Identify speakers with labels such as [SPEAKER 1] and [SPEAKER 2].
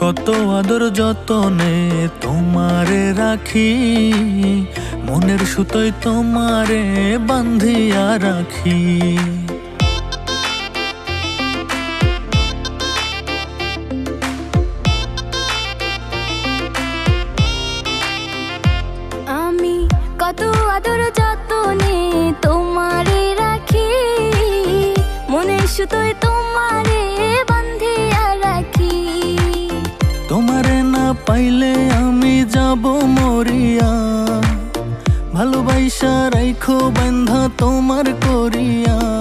[SPEAKER 1] কত আদর যতনে তোমারে রাখি, মনের সুতোয় তোমারে বান্ধিয়া রাখি।
[SPEAKER 2] আমি কত আদর যতনে তোমারে রাখি, মনের সুতোয় তোমারে বান্ধিয়া রাখি।
[SPEAKER 1] তোমারে না পাইলে আমি যাব মরিয়া, ভালোবাসা রাইখো বান্ধা তোমার করিয়া।